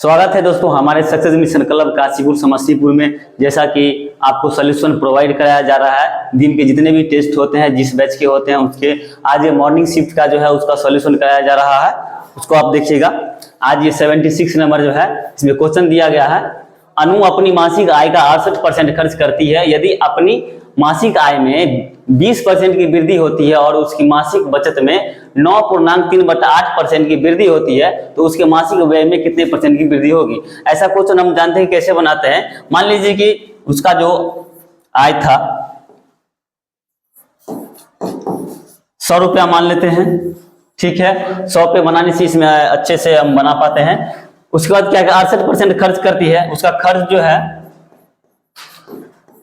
स्वागत है दोस्तों हमारे success mission club Kashipur Samastipur में। जैसा कि आपको सोल्यूशन प्रोवाइड कराया जा रहा है, दिन के जितने भी टेस्ट होते हैं जिस बैच के होते हैं उसके आज ये मॉर्निंग शिफ्ट का जो है उसका सोल्यूशन कराया जा रहा है, उसको आप देखिएगा। आज ये 76 नंबर जो है इसमें क्वेश्चन दिया गया है। अनु अपनी मासिक आय का 68% खर्च करती है। यदि अपनी मासिक आय में 20% की वृद्धि होती है और उसकी मासिक बचत में 9.3/8% की वृद्धि होती है तो उसके मासिक व्यय में कितने परसेंट की वृद्धि होगी। ऐसा क्वेश्चन हम जानते हैं कैसे बनाते हैं। मान लीजिए कि उसका जो आय था 100 रुपया मान लेते हैं, ठीक है। 100 पे बनाने से इसमें अच्छे से हम बना पाते हैं। उसके बाद क्या 68% खर्च करती है। उसका खर्च जो है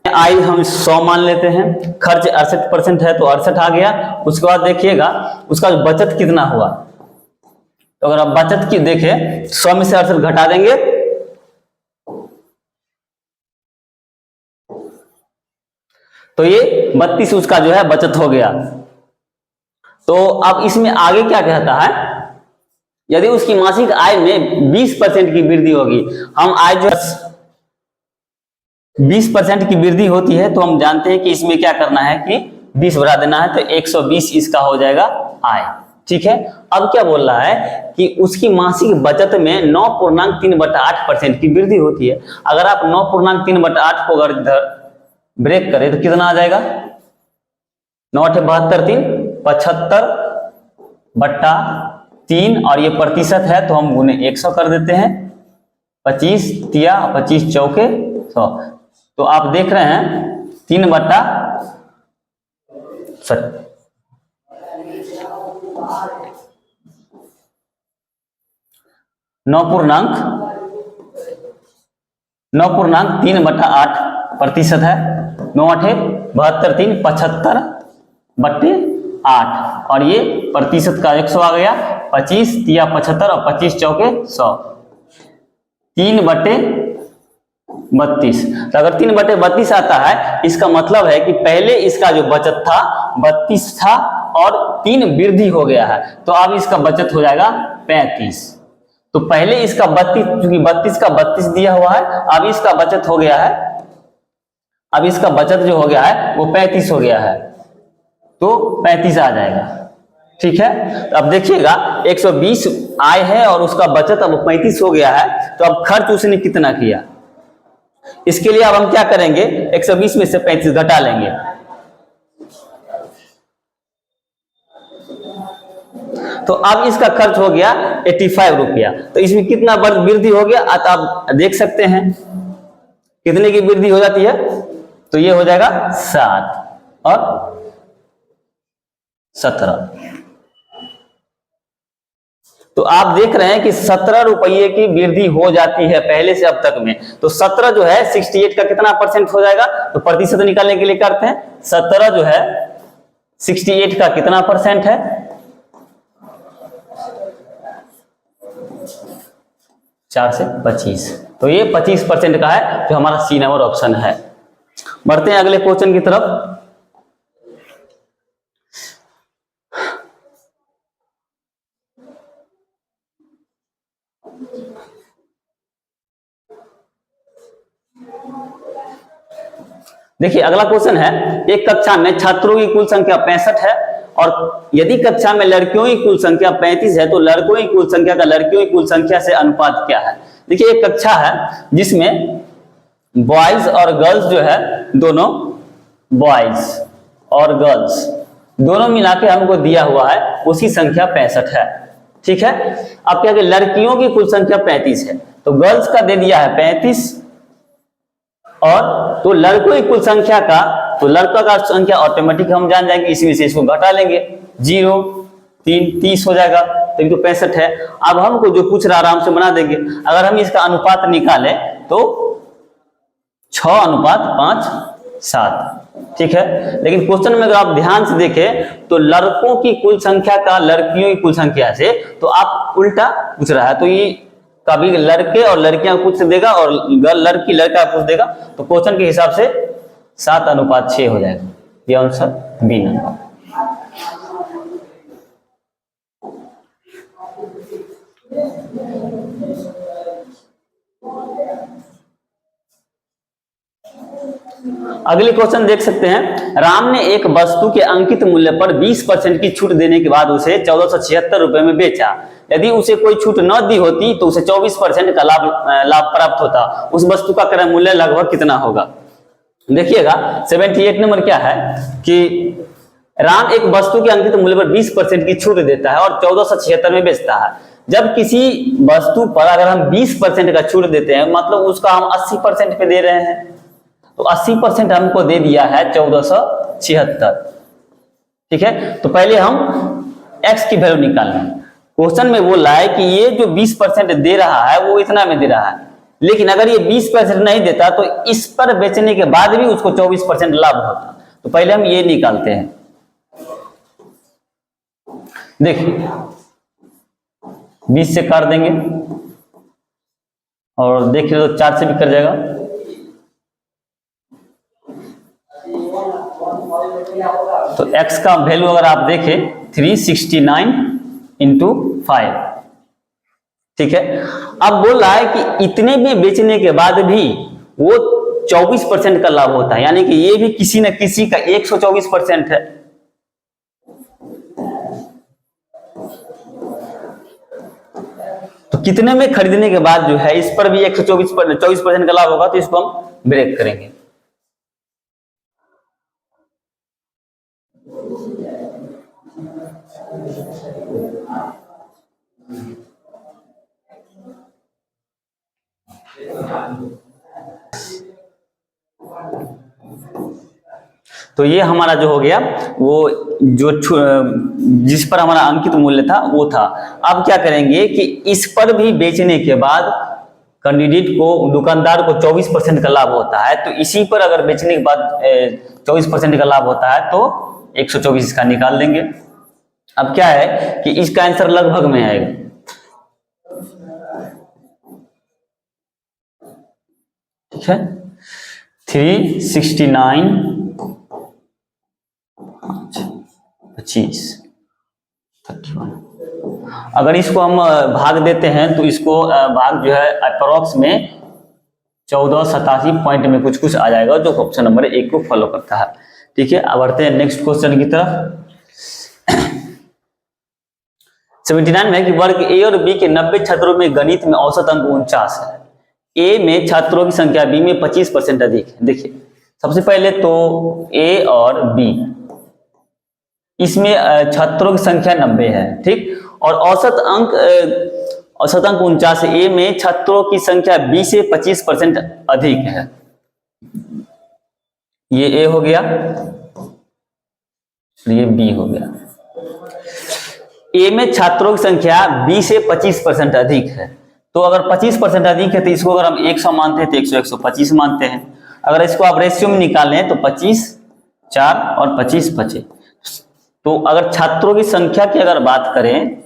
आय हम 100 मान लेते हैं, खर्च 68% है तो 68 आ गया। उसके बाद देखिएगा उसका बचत कितना हुआ। तो अगर आप बचत की देखें 100 में से 68 घटा देंगे तो ये 32 उसका जो है बचत हो गया। तो अब इसमें आगे क्या कहता है, यदि उसकी मासिक आय में 20% की वृद्धि होगी। हम आय जो 20% की वृद्धि होती है तो हम जानते हैं कि इसमें क्या करना है कि 20 बढ़ा देना है तो 120 इसका हो जाएगा आय, ठीक है। अब क्या बोल रहा है कि उसकी मासिक बचत में 9.3/8% की वृद्धि होती है। अगर आप 9.3/8 को अगर ब्रेक करें तो कितना आ जाएगा, 9×8 = 72, 75/3 और ये प्रतिशत है तो हम गुने 100 कर देते हैं। 25 तिया 25 चौके 100। तो आप देख रहे हैं 9.3/8% है। 9×8 = 72, 3 75/8 और ये प्रतिशत का 100 आ गया। 25 तिया 75 और 25 चौके 100, 3/32। तो अगर 3/32 आता है इसका मतलब है कि पहले इसका जो बचत था 32 था और 3 वृद्धि हो गया है तो अब इसका बचत हो जाएगा 35। तो पहले इसका 32, क्योंकि 32 का 32 दिया हुआ है, अब इसका बचत हो गया है, अब इसका बचत जो हो गया है वो 35 हो गया है तो 35 आ जाएगा, ठीक है। तो अब देखिएगा 120 आय है और उसका बचत अब 35 हो गया है तो अब खर्च उसने कितना किया। इसके लिए अब हम क्या करेंगे, 120 में से 35 घटा लेंगे। तो अब इसका खर्च हो गया 85 रुपया। तो इसमें कितना वृद्धि हो गया आप देख सकते हैं कितने की वृद्धि हो जाती है। तो ये हो जाएगा 7 और 17। तो आप देख रहे हैं कि 17 रुपये की वृद्धि हो जाती है पहले से अब तक में। तो 17 जो है 68 का कितना परसेंट हो जाएगा, तो प्रतिशत निकालने के लिए करते हैं। 17 जो है 68 का कितना परसेंट है, 4 से 25। तो ये 25% का है जो हमारा सी नंबर ऑप्शन है। बढ़ते हैं अगले क्वेश्चन की तरफ। देखिए अगला क्वेश्चन है, एक कक्षा में छात्रों की कुल संख्या 65 है और यदि कक्षा में लड़कियों की कुल संख्या 35 है तो लड़कों की कुल संख्या का लड़कियों की कुल संख्या से अनुपात क्या है। देखिए एक कक्षा है जिसमें बॉयज और गर्ल्स जो है दोनों बॉयज और गर्ल्स दोनों मिला के हमको दिया हुआ है उसकी संख्या 65 है, ठीक है। अब क्या लड़कियों की कुल संख्या 35 है तो गर्ल्स का दे दिया है 35 और तो लड़कों की कुल संख्या का, तो लड़का का संख्या ऑटोमेटिक हम जान जाएंगे, इसमें से इसको घटा लेंगे 0 3 30 हो जाएगा। तो ये तो 65 है। अब हमको जो पूछ रहा आराम से बना देंगे। अगर हम इसका अनुपात निकालें तो 6:5:7, ठीक है। लेकिन क्वेश्चन में अगर आप ध्यान से देखें तो लड़कों की कुल संख्या का लड़कियों की कुल संख्या से, तो आप उल्टा पूछ रहा है। तो ये कभी लड़के और लड़कियां पूछ देगा और लड़की लड़का पूछ देगा। तो क्वेश्चन के हिसाब से 7:6 हो जाएगा। ये आंसर बी नंबर। अगले क्वेश्चन देख सकते हैं। राम ने एक वस्तु के अंकित मूल्य पर 20% की छूट देने के बाद उसे 1476 रुपए में बेचा। यदि उसे कोई छूट न दी होती तो उसे 24% का लाभ प्राप्त होता। उस वस्तु का क्रय मूल्य लगभग कितना होगा? देखिएगा 78 नंबर क्या है कि राम एक वस्तु के अंकित मूल्य पर 20% की छूट देता है और 1476 में बेचता है। जब किसी वस्तु पर अगर हम 20% का छूट देते हैं, मतलब उसका हम 80% पे दे रहे हैं, तो 80% हमको दे दिया है 1476। ठीक है, तो पहले हम x की वैल्यू निकाल लें। क्वेश्चन में बोल रहा है कि ये जो 20% दे रहा है वो इतना में दे रहा है, लेकिन अगर ये 20% नहीं देता तो इस पर बेचने के बाद भी उसको 24% लाभ होता। तो पहले हम ये निकालते हैं। देखिए 20 से काट देंगे और देखिए तो 4 से भी कट जाएगा। तो x का वैल्यू अगर आप देखें 369 इंटू 5। ठीक है, अब बोल रहा है कि इतने में बेचने के बाद भी वो 24% का लाभ होता है, यानी कि ये भी किसी न किसी का 124% है। तो कितने में खरीदने के बाद जो है इस पर भी 124% का लाभ होगा, तो इसको हम ब्रेक करेंगे। तो ये हमारा जो हो गया वो जो जिस पर हमारा अंकित मूल्य था वो था। अब क्या करेंगे कि इस पर भी बेचने के बाद कैंडिडेट को, दुकानदार को 24% का लाभ होता है, तो इसी पर अगर बेचने के बाद 24% का लाभ होता है तो 124 इसका निकाल देंगे। अब क्या है कि इसका आंसर लगभग में आएगा। ठीक है, 369 25 31। अगर इसको हम भाग देते हैं तो इसको भाग जो है अप्रोक्स में 1487 पॉइंट में कुछ आ जाएगा, जो ऑप्शन नंबर 1 को फॉलो करता है। ठीक है, अब बढ़ते हैं नेक्स्ट क्वेश्चन की तरफ। 79 में कि वर्ग ए और बी के 90 छात्रों में गणित में औसत अंक 49 है। ए में छात्रों की संख्या बी में 25% अधिक है। देखिए सबसे पहले तो ए और बी, इसमें छात्रों की संख्या 90 है। ठीक, और औसत अंक 49 है। ए में छात्रों की संख्या बी से 25% अधिक है। ये ए हो गया, ये बी हो गया। ए में छात्रों की संख्या बी से 25% अधिक है, तो अगर 25% अधिक है तो इसको अगर हम 100 मानते हैं तो 125 मानते हैं। अगर इसको आप रेशियो में निकालें तो 25 4 और 25 बचे। तो अगर छात्रों की संख्या की अगर बात करें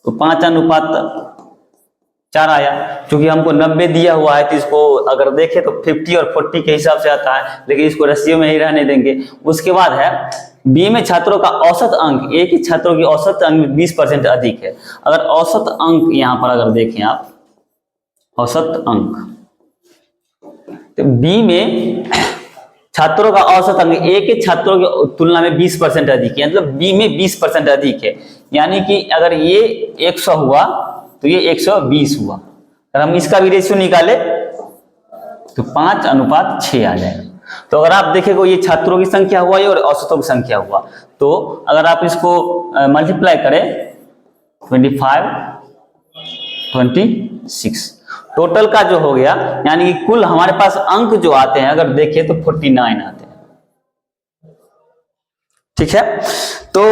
तो 5:4 आया। क्योंकि हमको 90 दिया हुआ है तो इसको अगर देखें तो 50 और 40 के हिसाब से आता है, लेकिन इसको रेशियो में ही रहने देंगे। उसके बाद है बी में छात्रों का औसत अंक, ए के छात्रों की औसत अंक 20% अधिक है। अगर औसत अंक यहां पर अगर देखें आप औसत अंक, तो बी में छात्रों का औसत अंक ए के छात्रों की तुलना में 20% अधिक है, मतलब बी में 20% अधिक है। यानी कि अगर ये 100 हुआ तो ये 120 हुआ। अगर हम इसका भी रेशियो निकाले तो 5:6 आ जाएगा। तो अगर आप देखेंगे ये छात्रों की संख्या हुआ और औसतों की संख्या हुआ, तो अगर आप इसको मल्टीप्लाई करें 25 26 टोटल का जो हो गया, यानी कि कुल हमारे पास अंक जो आते हैं अगर देखें तो 49 आते हैं। ठीक है, तो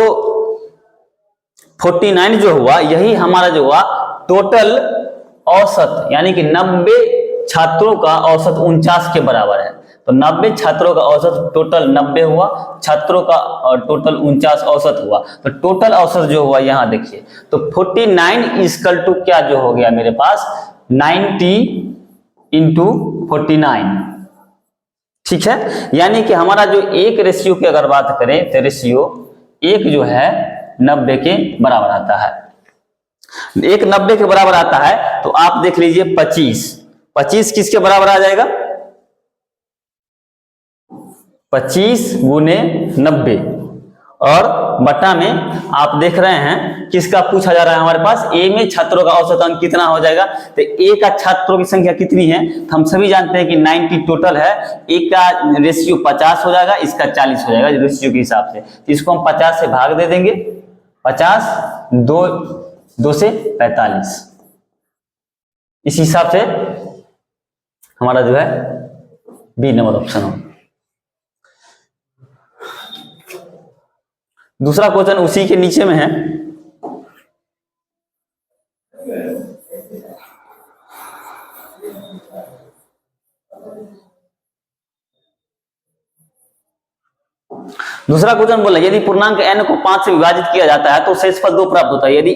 49 जो हुआ यही हमारा जो हुआ टोटल औसत, यानी कि 90 छात्रों का औसत 49 के बराबर है। तो 90 छात्रों का औसत टोटल 90 हुआ, छात्रों का टोटल 49 औसत हुआ। तो टोटल औसत जो हुआ यहां देखिए, तो 49 इक्वल टू क्या जो हो गया मेरे पास 90 इंटू 49। ठीक है, यानी कि हमारा जो एक रेशियो की अगर बात करें तो रेशियो 1 जो है 90 के बराबर आता है। एक 90 के बराबर आता है तो आप देख लीजिए 25, 25 किसके बराबर आ जाएगा? 25 गुने 90 और बटा में आप देख रहे हैं किसका पूछा जा रहा है हमारे पास, ए में छात्रों का औसत अंक कितना हो जाएगा। तो ए का छात्रों की संख्या कितनी है, तो हम सभी जानते हैं कि 90 टोटल है, ए का रेशियो 50 हो जाएगा, इसका 40 हो जाएगा रेशियो के हिसाब से। तो इसको हम 50 से भाग दे देंगे, 50 2 से 45, इस हिसाब से हमारा जो है बी नंबर ऑप्शन हो। दूसरा क्वेश्चन उसी के नीचे में है। दूसरा क्वेश्चन बोला यदि पूर्णांक n को 5 से विभाजित किया जाता है तो शेषफल 2 प्राप्त होता है। यदि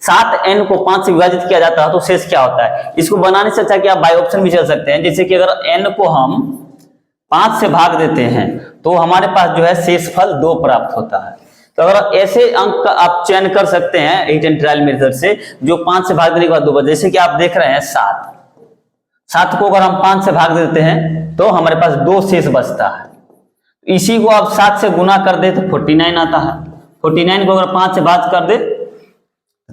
7n को 5 से विभाजित किया जाता है तो शेष क्या होता है? इसको बनाने से अच्छा कि आप बाय ऑप्शन भी चल सकते हैं। जैसे कि अगर n को हम 5 से भाग देते हैं तो हमारे पास जो है शेषफल 2 प्राप्त होता है। तो अगर ऐसे अंक का आप चयन कर सकते हैं एट एंड ट्रायल मेथड से, जो 5 से भाग देने के बाद 2 बचे, जैसे कि आप देख रहे हैं 7 को अगर हम 5 से भाग देते हैं तो हमारे पास 2 शेष बचता है। इसी को आप 7 से गुना कर दे तो 49 आता है, 49 को अगर 5 से भाग कर दे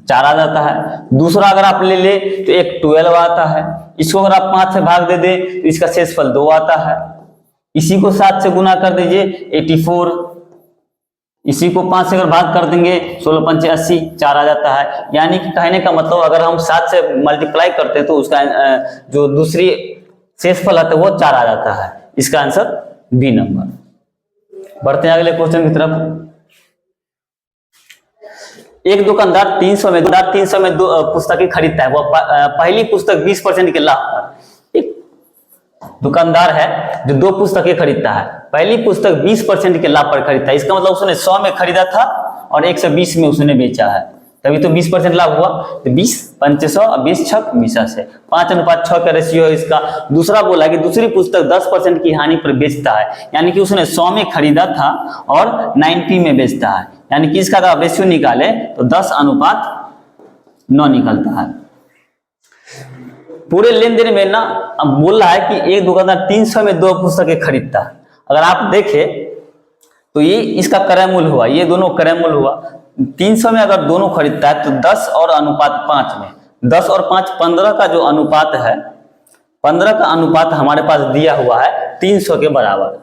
4 आ जाता है। दूसरा अगर आप ले ले तो एक 12 आता है, इसको अगर आप 5 से भाग दे दे तो इसका शेषफल 2 आता है। इसी को 7 से गुना कर दीजिए 84, इसी को 5 से अगर भाग कर देंगे 16 पंचे 80, 4 आ जाता है। यानी कि कहने का मतलब अगर हम 7 से मल्टीप्लाई करते हैं तो उसका जो दूसरी शेषफल आता है वो 4 आ जाता है। इसका आंसर बी नंबर। बढ़ते हैं अगले क्वेश्चन की तरफ। एक दुकानदार 300 में 2 पुस्तकें खरीदता है। वो पहली पुस्तक 20% के लाभ पर। एक दुकानदार है जो 2 पुस्तकें खरीदता है, पहली पुस्तक 20% के लाभ पर खरीदता है। इसका मतलब उसने 100 में खरीदा था और 120 में उसने बेचा है, तभी तो 20% लाभ हुआ। तो 20 पंचे 100 और 20 छक 20 से 5:6 का रेशियो है इसका। दूसरा बोला कि दूसरी पुस्तक 10% की हानि पर बेचता है, यानी कि उसने 100 में खरीदा था और 90 में बेचता है। यानी कि इसका अगर रेशियो निकाले तो 10:9 निकलता है। पूरे लेन देन में ना अब बोल रहा है कि एक दुकानदार 300 में 2 पुस्तकें खरीदता है। अगर आप देखें तो ये इसका क्रय मूल्य हुआ, ये दोनों क्रय मूल्य हुआ। 300 में अगर दोनों खरीदता है तो 10 और अनुपात 5 में 10 और 5 15 का जो अनुपात है, 15 का अनुपात हमारे पास दिया हुआ है 300 के बराबर।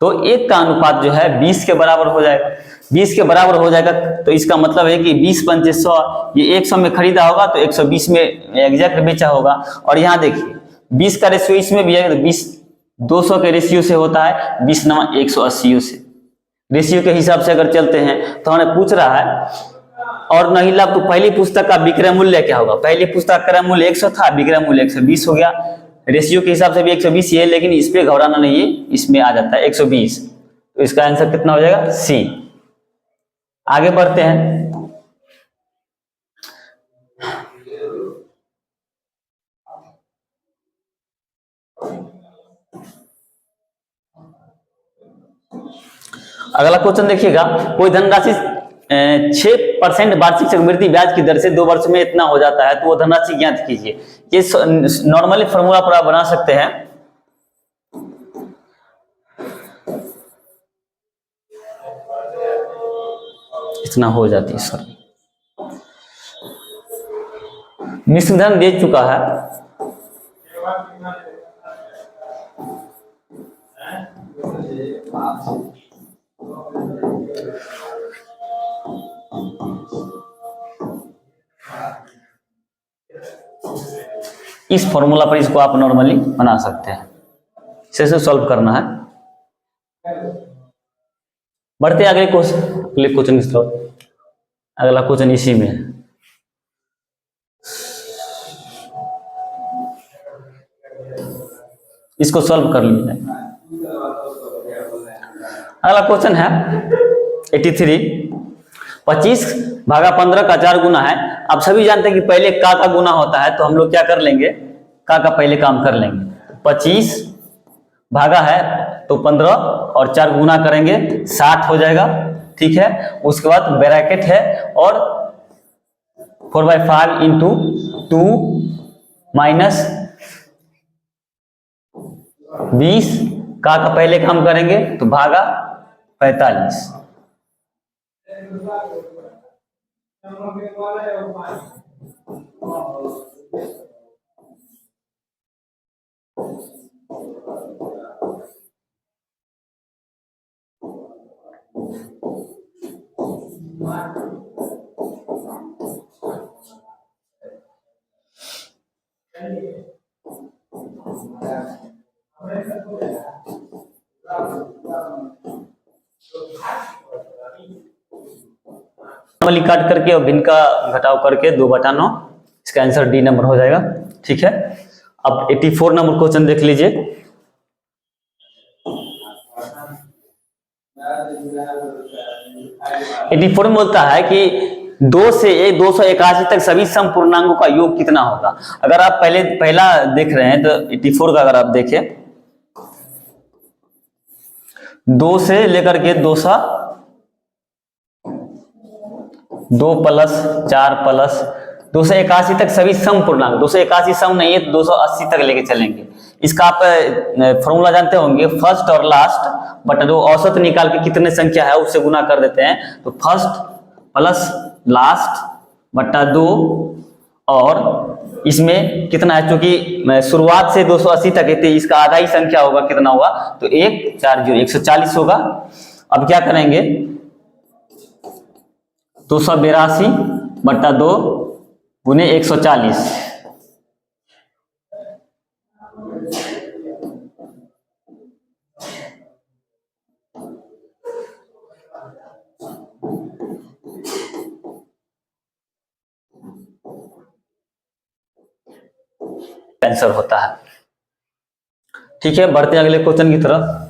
तो 1 का अनुपात जो है 20 के बराबर हो जाएगा। 20 के बराबर हो जाएगा तो इसका मतलब है कि 20 पंचे 100, ये 100 में खरीदा होगा तो 120 में एग्जैक्ट बेचा होगा। और यहाँ देखिए 20 का रेशियो इसमें भी है तो 20 200 के रेशियो से होता है, 20 × 180 से रेशियो के हिसाब से अगर चलते हैं तो हमें पूछ रहा है और नहीं लाभ तो पहली पुस्तक का विक्रय मूल्य क्या होगा। पहली पुस्तक का क्रय मूल्य 100 था, विक्रय मूल्य 120 हो गया। रेशियो के हिसाब से भी 120 ही है, लेकिन इस पे घबराना नहीं है, इसमें आ जाता है 120। तो इसका आंसर कितना हो जाएगा? सी। आगे बढ़ते हैं। अगला क्वेश्चन देखिएगा, कोई धनराशि 6% वार्षिक चक्रवृद्धि ब्याज की दर से 2 वर्ष में इतना हो जाता है तो वो धनराशि ज्ञात कीजिए। ये नॉर्मली फॉर्मूला पर आप बना सकते हैं। इतना हो जाती है सर। मिश्र धन दे चुका है, इस फॉर्मूला पर इसको आप नॉर्मली बना सकते हैं। इसे सॉल्व करना है। बढ़ते अगले क्वेश्चन की तरफ। अगला क्वेश्चन इसी में है। इसको सॉल्व कर लीजिए। अगला क्वेश्चन है 83। 25 भागा 15 का 4 गुना है। आप सभी जानते हैं कि पहले का गुना होता है, तो हम लोग क्या कर लेंगे, का पहले काम कर लेंगे। 25 भागा है तो 15 और 4 गुना करेंगे 60 हो जाएगा, ठीक है। उसके बाद ब्रैकेट है और 4/5 इंटू 2 माइनस 20 का पहले काम करेंगे तो भागा 45। नॉर्मली काट करके और भिन्न का घटाव करके 2/9, इसका आंसर डी नंबर हो जाएगा। ठीक है, अब 84 नंबर क्वेश्चन देख लीजिए। एटी फोर में बोलता है कि 2 से 281 तक सभी सम पूर्णांकों का योग कितना होगा। अगर आप पहला देख रहे हैं तो 84 का अगर आप देखें, 2 से लेकर के 2 प्लस 4 प्लस 281 तक सभी सम पूर्णांक, 281 सम नहीं है तो 280 तक लेके चलेंगे। इसका आप फॉर्मूला जानते होंगे, फर्स्ट और लास्ट बट जो औसत निकाल के कितने संख्या है उससे गुना कर देते हैं, तो फर्स्ट प्लस लास्ट बट्टा 2, और इसमें कितना है, चूंकि शुरुआत से 280 तक है, इसका आधा ही संख्या होगा, कितना होगा तो 1 4 0 140 होगा। अब क्या करेंगे, 282 बट्टा 2 गुने 140, आंसर होता है। ठीक है, बढ़ते हैं अगले क्वेश्चन की तरफ।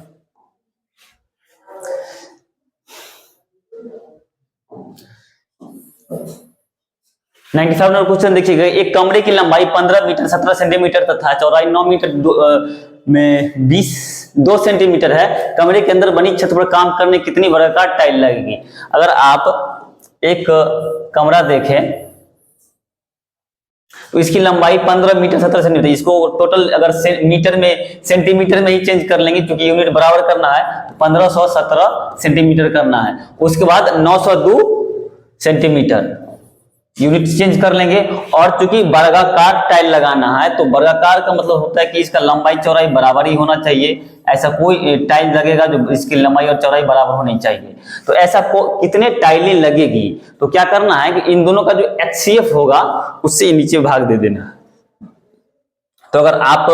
नंबर क्वेश्चन देखिएगा, एक कमरे की लंबाई 15 मीटर 17 सेंटीमीटर तथा चौड़ाई 9 मीटर में 2 सेंटीमीटर है। कमरे के अंदर बनी छत पर काम करने कितनी वर्गाकार टाइल लगेगी। अगर आप एक कमरा देखें तो इसकी लंबाई 15 मीटर 17 सेंटीमीटर, इसको टोटल अगर मीटर में सेंटीमीटर में ही चेंज कर लेंगे क्योंकि यूनिट बराबर करना है, तो 1517 सेंटीमीटर करना है। उसके बाद 902 सेंटीमीटर यूनिट चेंज कर लेंगे। और चूंकि वर्गाकार टाइल लगाना है तो वर्गाकार का मतलब होता है कि इसका लंबाई चौड़ाई बराबर ही होना चाहिए। ऐसा कोई टाइल लगेगा जो इसकी लंबाई और चौड़ाई बराबर होनी चाहिए। तो ऐसा कितने टाइलें लगेगी, तो क्या करना है कि इन दोनों का जो HCF होगा उससे नीचे भाग दे देना। तो अगर आप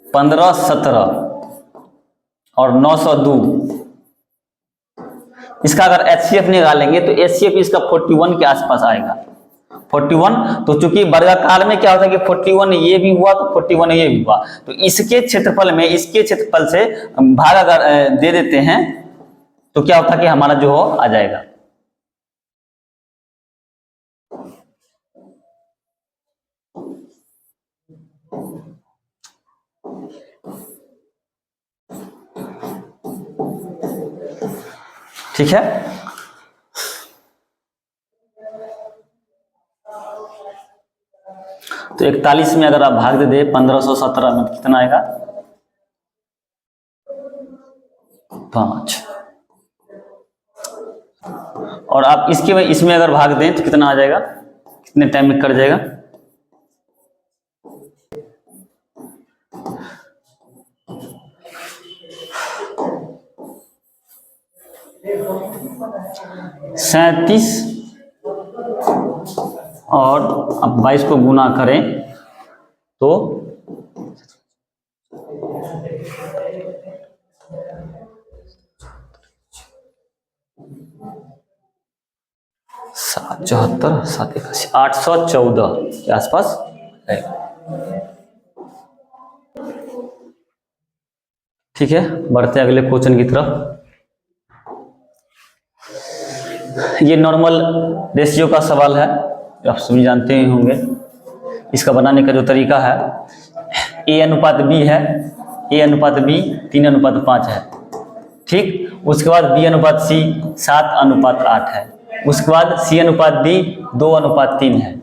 15 17 और 902 इसका अगर HCF निकालेंगे तो HCF इसका 41 के आसपास आएगा। 41, तो चूंकि वर्गाकार में क्या होता है कि 41 ये भी हुआ तो 41 ये भी हुआ, तो इसके क्षेत्रफल में इसके क्षेत्रफल से भाग अगर दे देते हैं तो क्या होता है कि हमारा जो हो आ जाएगा। ठीक है, तो 41 में अगर आप भाग दे दे 1517 में कितना आएगा 5, और आप इसमें अगर भाग दें तो कितना आ जाएगा, कितने टाइम में कट जाएगा, सैंतीस, और अब 22 को गुना करें तो 774 781 814 के आसपास है। ठीक है, बढ़ते अगले क्वेश्चन की तरफ। ये नॉर्मल रेशियो का सवाल है, आप सभी जानते ही होंगे। इसका बनाने का जो तरीका है, A/B है, A/B 3:5 है। ठीक, उसके बाद B/C 7:8 है। उसके बाद C/D 2:3 है।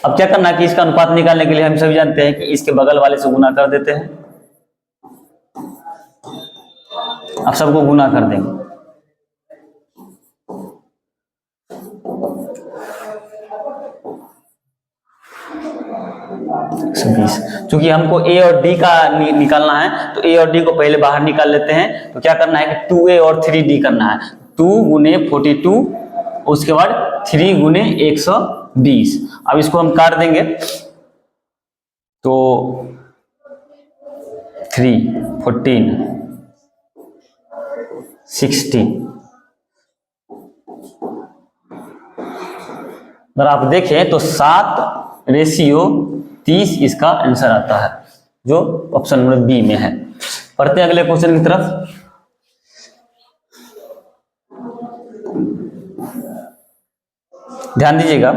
अब क्या करना है कि इसका अनुपात निकालने के लिए हम सभी जानते हैं कि इसके बगल वाले से गुना कर देते हैं। अब सबको गुना कर देंगे। क्योंकि हमको A और D का निकालना है तो A और D को पहले बाहर निकाल लेते हैं। तो क्या करना है कि 2A और 3D करना है। 2 गुने 42, उसके बाद 3 गुने 120। अब इसको हम काट देंगे तो 3, 14, 60। अगर आप देखें तो 7:30 इसका आंसर आता है, जो ऑप्शन नंबर बी में है। पढ़ते हैं अगले क्वेश्चन की तरफ। ध्यान दीजिएगा,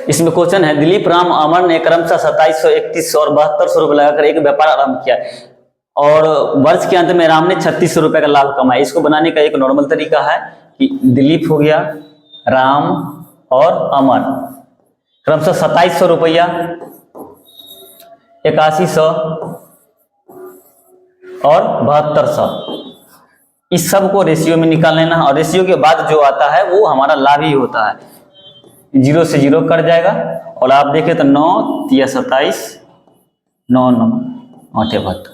इसमें क्वेश्चन है दिलीप राम अमर ने क्रमशः 2700, 3100 और 7200 रुपए लगाकर एक व्यापार आरंभ किया और वर्ष के अंत में राम ने 3600 रुपए का लाभ कमाया। इसको बनाने का एक नॉर्मल तरीका है कि दिलीप हो गया, राम और अमर, क्रमशः 2700 रुपया, 8100 और 7200, इस सब को रेशियो में निकाल लेना है और रेशियो के बाद जो आता है वो हमारा लाभ ही होता है। 0 से 0 कट जाएगा और आप देखें तो 9 3 27, 9 9 8 72,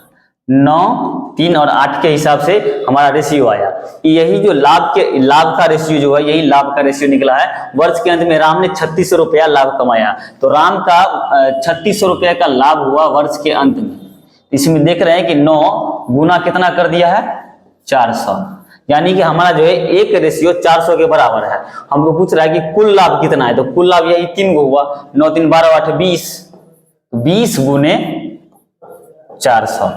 9 3 और 8 के हिसाब से हमारा रेशियो आया। यही जो लाभ का रेशियो जो है, यही लाभ का रेशियो निकला है। वर्ष के अंत में राम ने 3600 रुपया लाभ कमाया, तो राम का 3600 रुपया का लाभ हुआ वर्ष के अंत में। इसमें देख रहे हैं कि 9 गुना कितना कर दिया है, 400, यानी कि हमारा जो है एक रेशियो 400 के बराबर है। हमको पूछ रहा है कि कुल लाभ कितना है, तो कुल लाभ यही 3 गो हुआ, 9 3 12 8 20, 20 गुने 400।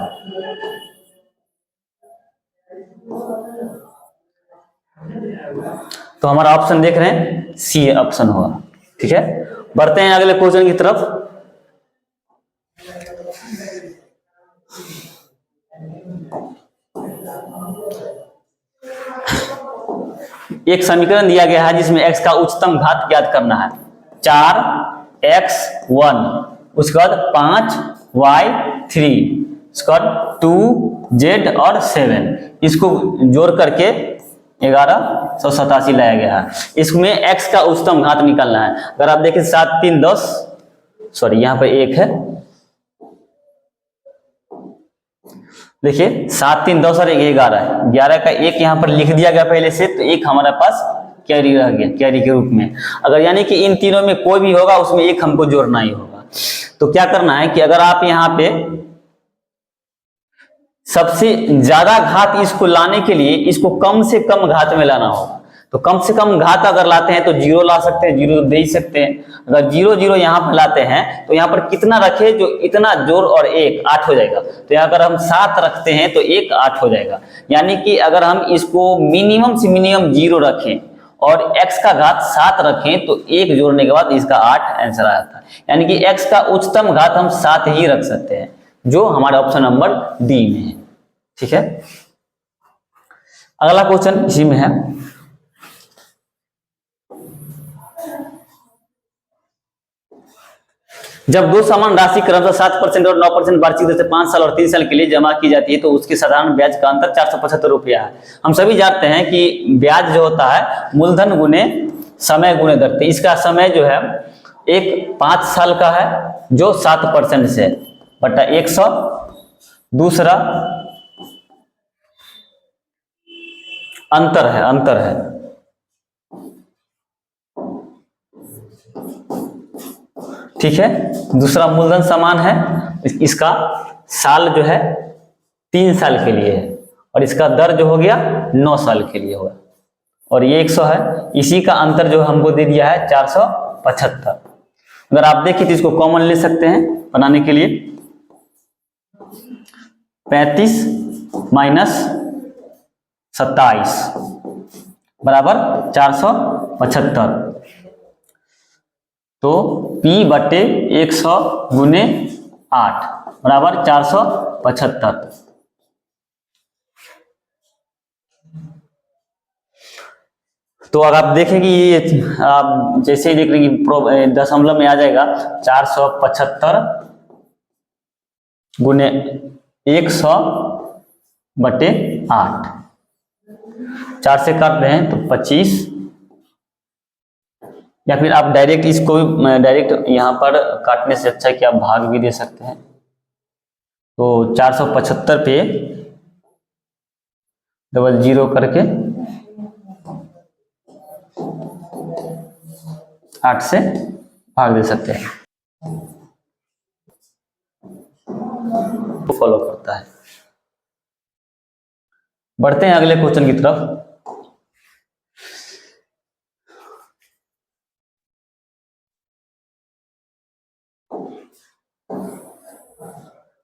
तो हमारा ऑप्शन देख रहे हैं सी ऑप्शन होगा। ठीक है, बढ़ते हैं अगले क्वेश्चन की तरफ। एक समीकरण दिया गया है जिसमें x का उच्चतम घात ज्ञात करना है। 4x1, उसके बाद 5y3, उसके बाद 2z और 7, इसको जोड़ करके 1187 लाया गया है। इसमें x का उच्चतम घात निकालना है। अगर आप देखें 7 3 10, सॉरी यहाँ पर 1 है, देखिए 7 3 10 और 1 11 है, 11 का 1 यहाँ पर लिख दिया गया पहले से, तो 1 हमारे पास कैरी रह गया, कैरी के रूप में। अगर यानी कि इन तीनों में कोई भी होगा उसमें 1 हमको जोड़ना ही होगा। तो क्या करना है कि अगर आप यहाँ पे सबसे ज्यादा घात इसको लाने के लिए इसको कम से कम घात में लाना होगा। तो कम से कम घात अगर लाते हैं तो 0 ला सकते हैं, 0 तो दे ही सकते हैं। अगर 0 0 यहाँ पर लाते हैं तो यहाँ पर कितना रखे, जो इतना जोड़ और 1 8 हो जाएगा। तो यहाँ अगर हम 7 रखते हैं तो 1 8 हो जाएगा। यानी कि अगर हम इसको मिनिमम से मिनिमम 0 रखें और x का घात 7 रखें तो 1 जोड़ने के बाद इसका 8 आंसर आया था। यानी कि x का उच्चतम घात हम 7 ही रख सकते हैं, जो हमारे ऑप्शन नंबर डी में है। ठीक है, अगला क्वेश्चन इसी में है। जब दो समान राशि क्रमशः 7% और 9% वार्षिक दर से 5 साल और 3 साल के लिए जमा की जाती है तो उसके साधारण ब्याज का अंतर 475 रुपया है। हम सभी जानते हैं कि ब्याज जो होता है मूलधन गुने समय गुने दर। तो इसका समय जो है एक 5 साल का है जो 7% से बटा 100, दूसरा अंतर है, अंतर है, ठीक है। दूसरा मूलधन समान है, इसका साल जो है 3 साल के लिए है और इसका दर जो हो गया 9 साल के लिए होगा और ये 100 है। इसी का अंतर जो हमको दे दिया है 475। अगर आप देखिए तो इसको कॉमन ले सकते हैं बनाने के लिए। 35 माइनस 27 बराबर 475। तो P बटे 100 गुने 8 बराबर 475। तो अगर आप देखें कि ये आप जैसे ही देख रहे कि दशमलव में आ जाएगा 475 गुने 100/8, 4 से काट रहे हैं तो 25, या फिर आप डायरेक्ट इसको डायरेक्ट यहाँ पर काटने से अच्छा है कि आप भाग भी दे सकते हैं। तो 475 पे 00 करके 8 से भाग दे सकते हैं, फॉलो करता है। बढ़ते हैं अगले क्वेश्चन की तरफ।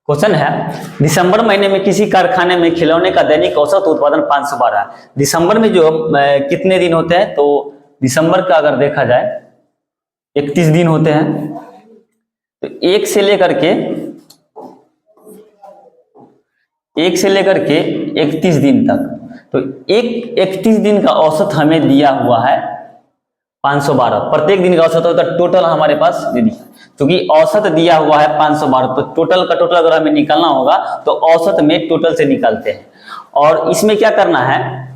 क्वेश्चन है, दिसंबर महीने में किसी कारखाने में खिलौने का दैनिक औसत उत्पादन 512 है। दिसंबर में जो कितने दिन होते हैं, तो दिसंबर का अगर देखा जाए 31 दिन होते हैं। तो 1 से लेकर के 31 दिन तक, तो 31 दिन का औसत हमें दिया हुआ है 512। प्रत्येक दिन का औसत होता है, टोटल हमारे पास दे दिया, क्योंकि औसत दिया हुआ है 512, तो टोटल का टोटल अगर हमें निकालना होगा तो औसत में टोटल से निकालते हैं। और इसमें क्या करना है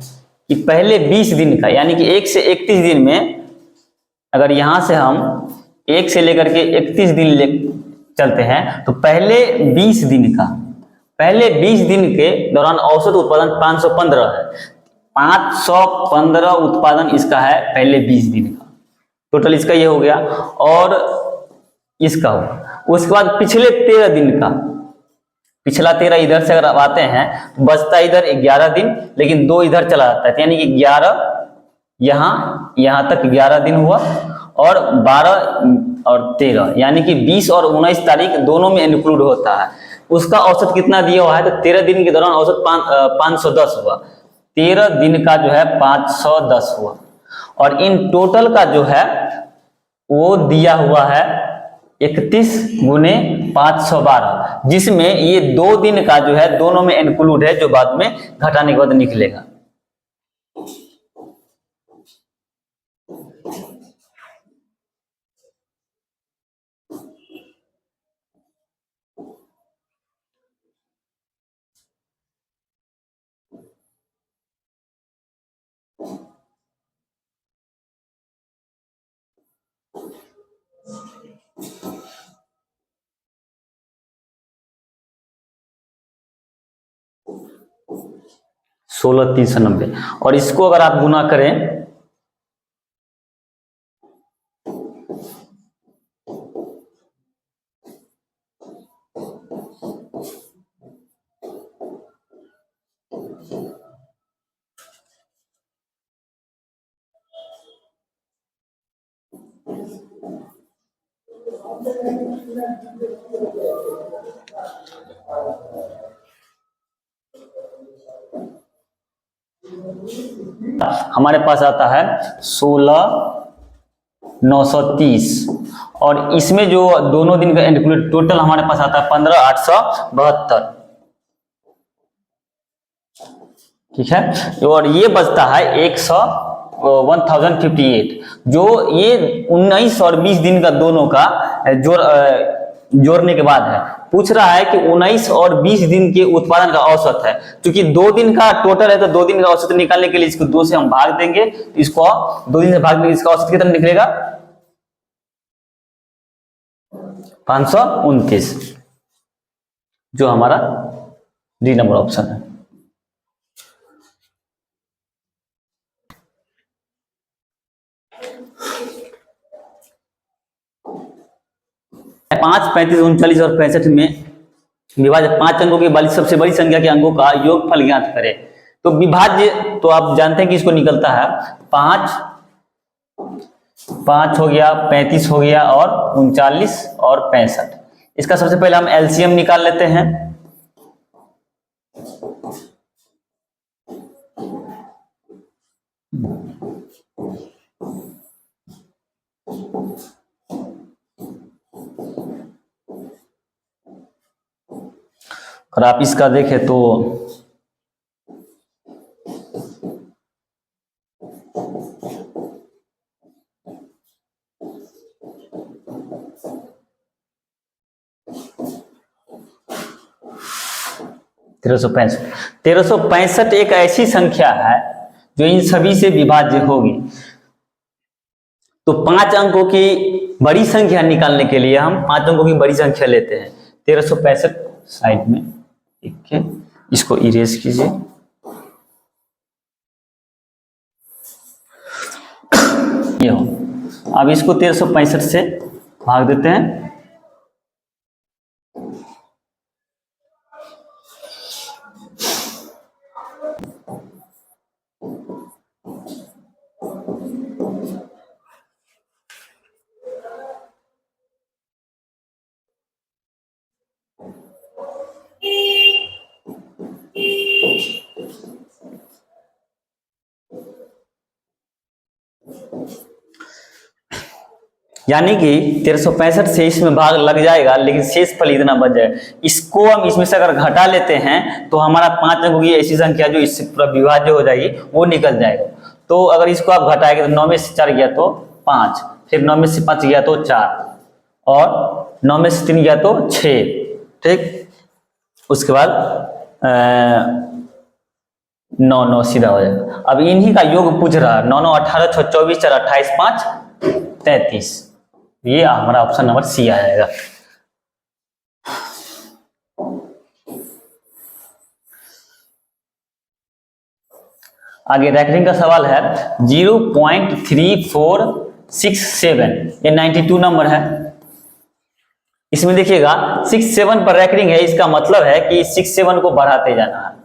कि पहले 20 दिन का, यानी कि 1 से 31 दिन में, अगर यहां से हम 1 से लेकर के 31 दिन ले चलते हैं, तो पहले 20 दिन के दौरान औसत उत्पादन 515 है। 515 उत्पादन इसका है पहले 20 दिन का, टोटल इसका ये हो गया। और इसका होगा उसके बाद पिछले 13 दिन का, पिछला 13 इधर से अगर आप आते हैं तो बचता इधर 11 दिन, लेकिन 2 इधर चला जाता है, यानी कि 11 यहां तक 11 दिन हुआ, और 12 और 13 यानी कि 20 और 19 तारीख दोनों में इंक्लूड होता है। उसका औसत कितना दिया हुआ है, तो 13 दिन के दौरान औसत 510 हुआ। 13 दिन का जो है 510 हुआ, और इन टोटल का जो है वो दिया हुआ है 31 गुने 512, जिसमें ये 2 दिन का जो है दोनों में इंक्लूड है, जो बाद में घटाने के बाद निकलेगा। सोलह 390, और इसको अगर आप गुना करें हमारे पास आता है 16,930, और इसमें जो दोनों दिन का इंक्लूड टोटल हमारे पास आता है 15,872। ठीक है, और ये बचता है 1058, जो ये 19 और 20 दिन का दोनों का जोड़ने के बाद है। पूछ रहा है कि 19 और 20 दिन के उत्पादन का औसत है, क्योंकि 2 दिन का टोटल है, तो 2 दिन का औसत निकालने के लिए इसको 2 से हम भाग देंगे, इसको 2 दिन से भाग देंगे, इसका औसत कितना निकलेगा 529, जो हमारा डी नंबर ऑप्शन है। पांच 35 39 और 65 में विभाज्य 5 अंकों की वाली सबसे बड़ी संख्या के अंकों का योगफल ज्ञात करें। तो विभाज्य तो आप जानते हैं कि इसको निकलता है 5 हो गया, 35 हो गया, और 39 और 65। इसका सबसे पहले हम एलसीएम निकाल लेते हैं। और आप इसका देखें तो 1365 एक ऐसी संख्या है जो इन सभी से विभाज्य होगी। तो 5 अंकों की बड़ी संख्या निकालने के लिए हम 5 अंकों की बड़ी संख्या लेते हैं। 1365 साइड में ठीक है, इसको इरेज कीजिए। ये हो, अब इसको 1365 से भाग देते हैं। यानी कि 1365 से इसमें भाग लग जाएगा, लेकिन शेष फल इतना बच जाएगा। इसको हम इसमें से अगर घटा लेते हैं तो हमारा 5 अंकों की ऐसी संख्या जो इससे पूरा विभाज्य हो जाएगी वो निकल जाएगा। तो अगर इसको आप घटाएंगे तो 9 में से 4 गया तो 5, फिर 9 में से 5 गया तो 4, और 9 में से 3 गया तो 6, ठीक। उसके बाद 9 सीधा हो जाएगा। अब इन्हीं का योग पूछ रहा है, 9 9 18 6 24 4 28 5 33। ये हमारा ऑप्शन नंबर सी आ जाएगा। आगे रैंकिंग का सवाल है 0.3467, ये 92 नंबर है। इसमें देखिएगा 67 पर रैंकिंग है, इसका मतलब है कि 67 को बढ़ाते जाना है।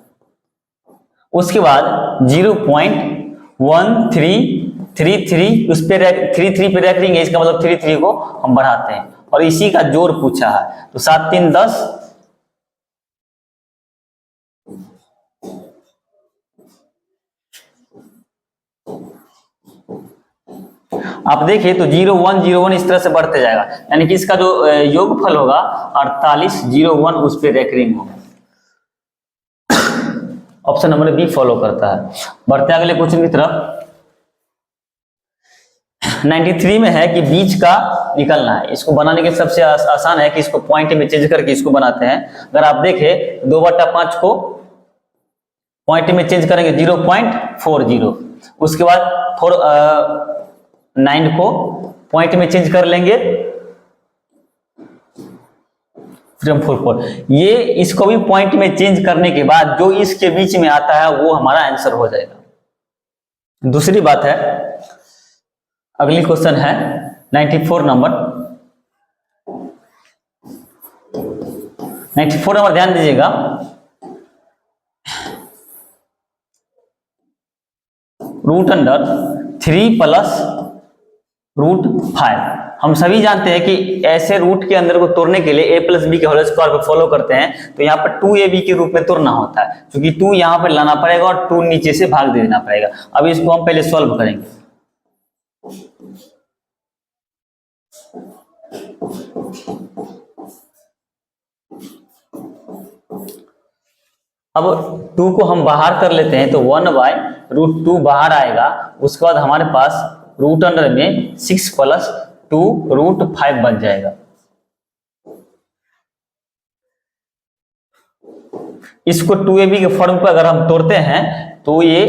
उसके बाद 0.1333 उस पे 33 पे रैंकिंग है, इसका मतलब 33 को हम बढ़ाते हैं, और इसी का जोड़ पूछा है। तो 7 3 10, आप देखिए तो 0101 इस तरह से बढ़ते जाएगा, यानी कि इसका जो योगफल होगा 4801 उस पे रैंकिंग होगा। ऑप्शन नंबर बी फॉलो करता है। बढ़ते अगले क्वेश्चन की तरफ। 93 में है कि बीच का निकलना है। इसको बनाने के सबसे आसान है कि इसको पॉइंट में चेंज करके इसको बनाते हैं। अगर आप देखें 2/5 को पॉइंट में चेंज करेंगे 0.40, उसके बाद 9 को पॉइंट में चेंज कर लेंगे 44। ये इसको भी पॉइंट में चेंज करने के बाद जो इसके बीच में आता है वो हमारा आंसर हो जाएगा। दूसरी बात है, अगली क्वेश्चन है 94 नंबर। 94 नंबर ध्यान दीजिएगा। √3 प्लस √5। हम सभी जानते हैं कि ऐसे रूट के अंदर को तोड़ने के लिए a प्लस बी के होल स्क्वायर को फॉलो करते हैं, तो यहाँ पर 2ab के रूप में तोड़ना होता है, क्योंकि 2 यहाँ पर लाना पड़ेगा और 2 नीचे से भाग दे देना पड़ेगा। अब इसको हम पहले सॉल्व करेंगे। अब 2 को हम बाहर कर लेते हैं तो 1/√2 बाहर आएगा। उसके बाद हमारे पास रूट अंडर में 6 प्लस 2√5 बन जाएगा। इसको 2ab के फॉर्म पर अगर हम तोड़ते हैं तो ये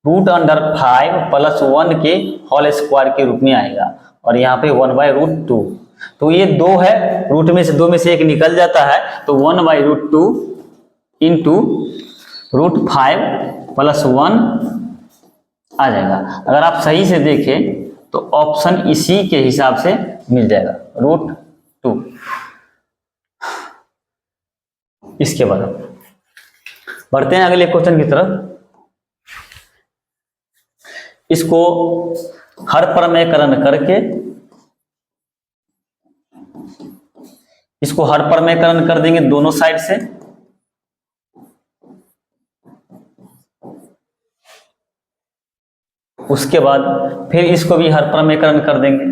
√5 प्लस 1 के होल स्क्वायर के रूप में आएगा, और यहाँ पे 1/√2। तो ये 2 है, रूट में से 2 में से एक निकल जाता है, तो 1/√2 इंटू √5 प्लस 1 आ जाएगा। अगर आप सही से देखें तो ऑप्शन इसी के हिसाब से मिल जाएगा, √2। इसके बाद बढ़ते हैं अगले क्वेश्चन की तरफ। इसको हर प्रमेयकरण करके इसको हर प्रमेयकरण कर देंगे दोनों साइड से। उसके बाद फिर इसको भी हर प्रमेयकरण कर देंगे।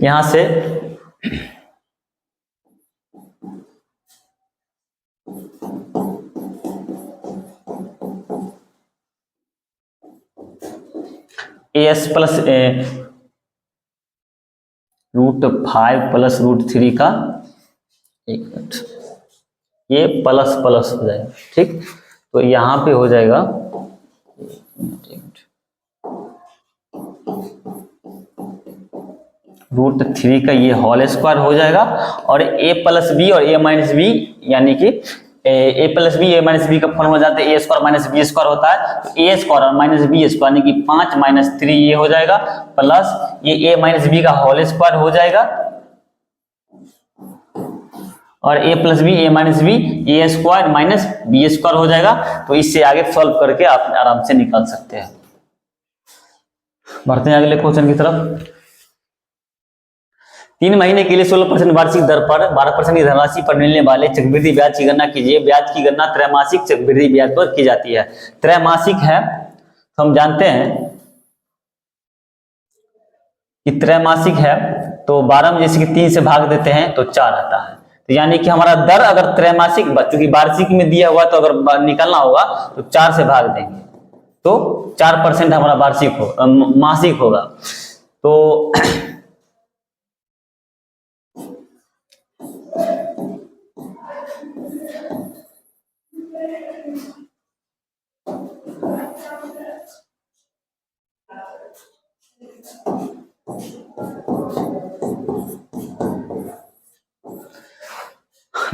यहां से as प्लस √5 प्लस √3 का 1 मिनट, ये प्लस प्लस हो जाएगा। ठीक, तो यहां पे हो जाएगा √3 का ये होल स्क्वायर हो जाएगा, और a प्लस बी और a माइनस बी, यानी कि a plus b, a minus b का फॉर्मूला जानते हैं, a square minus b square होता है, तो a स्क्वायर और माइनस बी स्क्वायर यानी कि 5 माइनस 3 ये हो जाएगा, प्लस ये a माइनस बी का होल स्क्वायर हो जाएगा, और a plus b, a minus b, a square minus b square हो जाएगा। तो इससे आगे सॉल्व करके आप आराम से निकाल सकते हैं। बढ़ते हैं अगले क्वेश्चन की तरफ। 3 महीने के लिए 16% वार्षिक दर पर 12% की धनराशि पर मिलने वाले चक्रवृद्धि ब्याज की गणना कीजिए। ब्याज की गणना त्रैमासिक चक्रवृद्धि ब्याज पर की जाती है। त्रैमासिक है तो हम जानते हैं कि त्रैमासिक है तो 12 में जैसे कि 3 से भाग देते हैं तो 4 आता है, तो यानी कि हमारा दर अगर त्रैमासिक, चूंकि वार्षिक में दिया हुआ तो अगर निकालना होगा तो 4 से भाग देंगे तो 4% हमारा वार्षिक हो मासिक होगा। तो